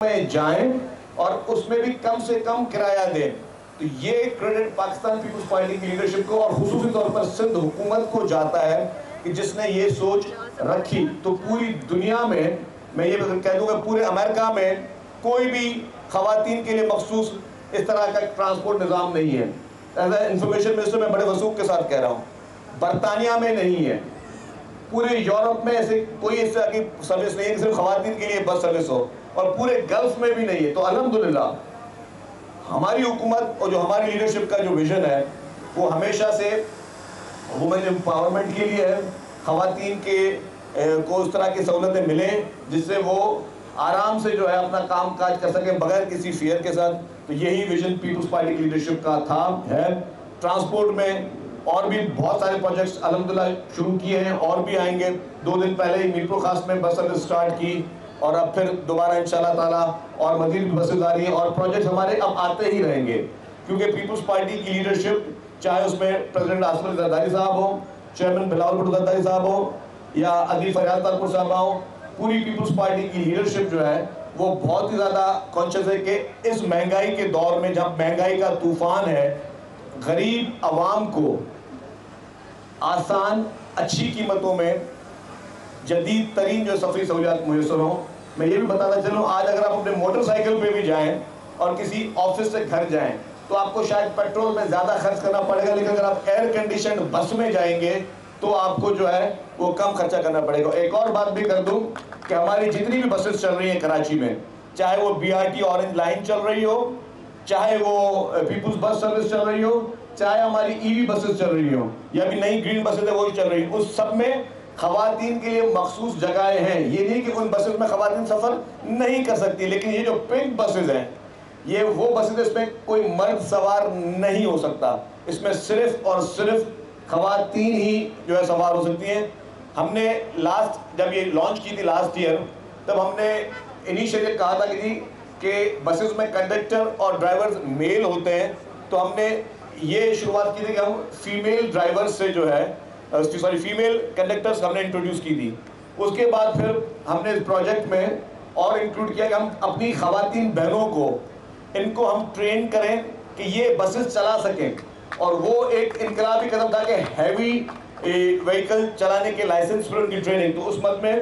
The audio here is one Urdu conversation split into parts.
میں جائیں اور اس میں بھی کم سے کم کرایہ دیں. تو یہ کریڈٹ پاکستان پیپلز پارٹی کی لیڈرشپ کو اور خصوصی طور پر سندھ حکومت کو جاتا ہے کہ جس نے یہ سوچ رکھی. تو پوری دنیا میں یہ کہہ دوں گا پورے امریکہ میں کوئی بھی خواتین کے لیے مخصوص اس طرح کا ٹرانسپورٹ نظام نہیں ہے. ایز اے انفارمیشن منسٹر میں بڑے وثوق کے ساتھ کہہ رہا ہوں, برطانیہ میں نہیں ہے, پورے یورپ میں ایسے کوئی اس طرح کی سروس نہیں ہے کہ صرف خواتین کے لیے بس سروس ہو, اور پورے گلف میں بھی نہیں ہے. تو الحمدللہ ہماری حکومت اور جو ہماری لیڈرشپ کا جو ویژن ہے وہ ہمیشہ سے وومن امپاورمنٹ کے لیے ہے. خواتین کو اس طرح کی سہولتیں ملیں جس سے وہ آرام سے جو ہے اپنا کام کاج کر سکیں بغیر کسی فیئر کے ساتھ. تو یہی ویژن پیپلز پارٹی کی لیڈرشپ کا تھا ہے. ٹرانسپورٹ میں اور بھی بہت سارے پروجیکٹس الحمدللہ شروع کیے ہیں, اور بھی آئیں گے. 2 دن پہلے ہی میرپور خاص میں بس سروس سٹارٹ کی, اور اب پھر دوبارہ انشاءاللہ تعالیٰ اور مزید بھی بسیں آ رہی ہیں, اور پروجیکٹس ہمارے اب آتے ہی رہیں گے. کیونکہ پیپلز پارٹی کی لیڈرشپ, چاہے اس میں پریزیڈنٹ آصف علی زرداری صاحب ہوں, چیئرمین بلاول بھٹو زرداری صاحب ہوں, یا عدیل فریاد طاہر صاحب ہوں, پوری پیپلز پارٹی کی لیڈرشپ جو ہے وہ بہت ہی زیادہ کانشیس ہے کہ اس مہنگائی کے دور میں جب مہنگائی کا طوفان ہے, غریب عوام کو آسان اچھی قیمتوں میں جدید ترین جو سفری سہولیات میسر ہوں. میں یہ بھی بتانا چلوں, آج اگر آپ اپنے موٹر سائیکل پہ بھی جائیں اور کسی آفس سے گھر جائیں تو آپ کو شاید پیٹرول میں زیادہ خرچ کرنا پڑے گا, لیکن اگر آپ ایئر کنڈیشنڈ بس میں جائیں گے تو آپ کو جو ہے وہ کم خرچہ کرنا پڑے گا. ایک اور بات بھی کر دوں کہ ہماری جتنی بھی بسز چل رہی ہیں کراچی میں, چاہے وہ BRT اورنج لائن چل رہی ہو, چاہے وہ پیپلز بس سروس چل رہی ہو, چاہے ہماری EV بسز چل رہی ہوں, یا بھی نئی گرین بسز ہیں وہی چل رہی ہیں, اس سب میں خواتین کے لیے مخصوص جگہیں ہیں. یہ نہیں کہ ان بسز میں خواتین سفر نہیں کر سکتی, لیکن یہ جو پنک بسز ہیں یہ وہ بسز اس میں کوئی مرد سوار نہیں ہو سکتا. اس میں صرف اور صرف خواتین ہی جو ہے سوار ہو سکتی ہیں. ہم نے لاسٹ جب یہ لانچ کی تھی لاسٹ ایئر, تب ہم نے انیشیٹو کہا تھا کہ بسز میں کنڈکٹر اور ڈرائیورز میل ہوتے ہیں, تو ہم نے یہ شروعات کی تھی کہ ہم فیمیل ڈرائیور سے جو ہے فیمیل کنڈکٹرز ہم نے انٹروڈیوس کی تھی. اس کے بعد پھر ہم نے اس پروجیکٹ میں اور انکلوڈ کیا کہ ہم اپنی خواتین بہنوں کو ان کو ہم ٹرین کریں کہ یہ بسز چلا سکیں. اور وہ ایک انقلابی قدم تھا کہ ہیوی وہیکل چلانے کے لائسنس پر ان کی ٹریننگ. تو اس مد میں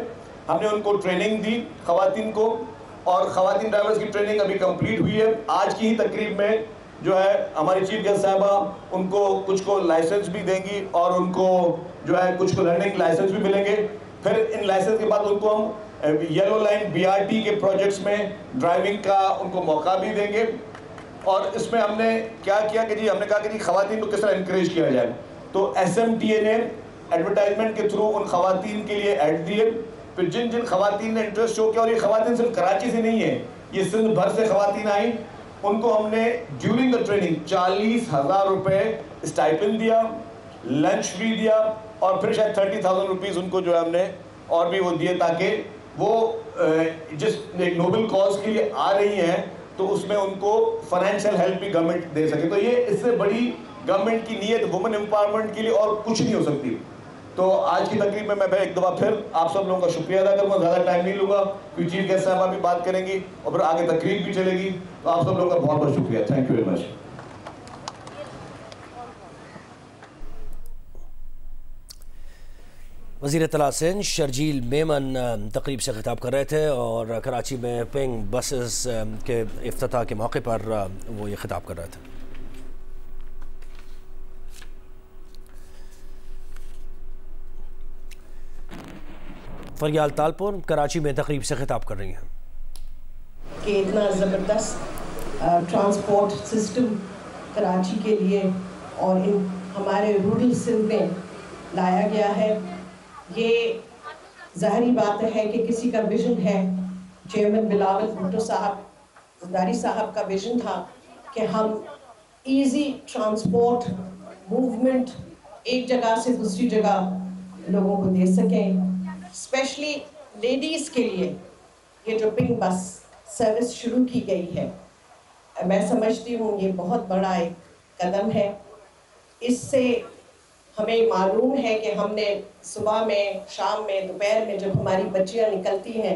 ہم نے ان کو ٹریننگ دی خواتین کو, اور خواتین ڈرائیورز کی ٹریننگ ابھی کمپلیٹ ہوئی ہے. آج کی ہی تقریب میں جو ہے ہماری چیف گیسٹ صاحبہ ان کو کچھ کو لائسنس بھی دیں گی, اور ان کو جو ہے کچھ کو لرننگ لائسنس بھی ملیں گے. پھر ان لائسنس کے بعد ان کو ہم یلو لائن BRT کے پروجیکٹس میں ڈرائیونگ کا ان کو موقع بھی دیں گے. اور اس میں ہم نے کیا کیا کہ ہم نے کہا کہ خواتین کو کس طرح انکریج کیا جائے. تو SMTA نے ایڈورٹائزمنٹ کے تھرو ان خواتین کے لیے ایڈ دیے. پھر جن خواتین نے انٹرسٹ شو کیا, اور یہ خواتین صرف کراچی سے نہیں ہیں, یہ سندھ بھر سے خواتین آئیں, ان کو ہم نے ڈیورنگ دا ٹریننگ 40,000 روپے اسٹائپنڈ دیا, لنچ بھی دیا, اور پھر شاید 30,000 روپیز ان کو جو ہے ہم نے اور بھی وہ دیے, تاکہ وہ جس ایک نوبل کاز کے لیے آ رہی ہیں تو اس میں ان کو فائنینشیل ہیلپ بھی گورنمنٹ دے سکے. تو یہ اس سے بڑی گورنمنٹ کی نیت وومن امپاورمنٹ کے لیے اور کچھ نہیں ہو سکتی. تو آج کی تقریب میں ایک دفعہ پھر آپ سب لوگوں کا شکریہ ادا کروں گا. زیادہ ٹائم نہیں لوں گا کیونکہ چیف گیسٹ صاحبہ بھی بات کریں گی اور پھر آگے تقریب بھی چلے گی. تو آپ سب لوگوں کا بہت بہت شکریہ. Thank you very much. وزیر اطلاع سندھ شرجیل میمن تقریب سے خطاب کر رہے تھے, اور کراچی میں پنک بسز کے افتتاح کے موقع پر وہ یہ خطاب کر رہے تھے. فریال تالپور کراچی میں تقریب سے خطاب کر رہی ہیں کہ اتنا زبردست ٹرانسپورٹ سسٹم کراچی کے لیے اور ہمارے رورل سندھ میں لایا گیا ہے. یہ ظاہری بات ہے کہ کسی کا ویژن ہے. چیئرمین بلاول بھٹو صاحب زرداری صاحب کا ویژن تھا کہ ہم ایزی ٹرانسپورٹ موومنٹ ایک جگہ سے دوسری جگہ لوگوں کو دے سکیں. اسپیشلی لیڈیز کے لیے یہ جو پنک بس سروس شروع کی گئی ہے, میں سمجھتی ہوں یہ بہت بڑا ایک قدم ہے. اس سے ہمیں معلوم ہے کہ ہم نے صبح میں, شام میں, دوپہر میں جب ہماری بچیاں نکلتی ہیں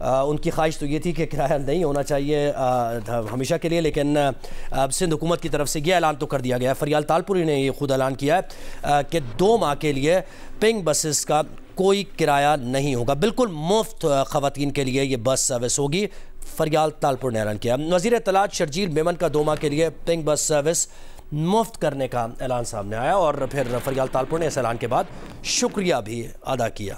ان کی خواہش تو یہ تھی کہ کرایہ نہیں ہونا چاہیے ہمیشہ کے لیے، لیکن سندھ حکومت کی طرف سے یہ اعلان تو کر دیا گیا ہے، فریال تالپوری نے یہ خود اعلان کیا ہے کہ 2 ماہ کے لیے پنک بسز کا کوئی کرایہ نہیں ہوگا، بالکل مفت خواتین کے لیے یہ بس سروس ہوگی۔ فریال تالپور نے اعلان کیا۔ وزیر اطلاعات شرجیل میمن کا 2 ماہ کے لیے پنک بس سروس مفت کرنے کا اعلان سامنے آیا، اور پھر فریال تالپور نے اس اعلان کے بعد شکریہ بھی ادا کیا۔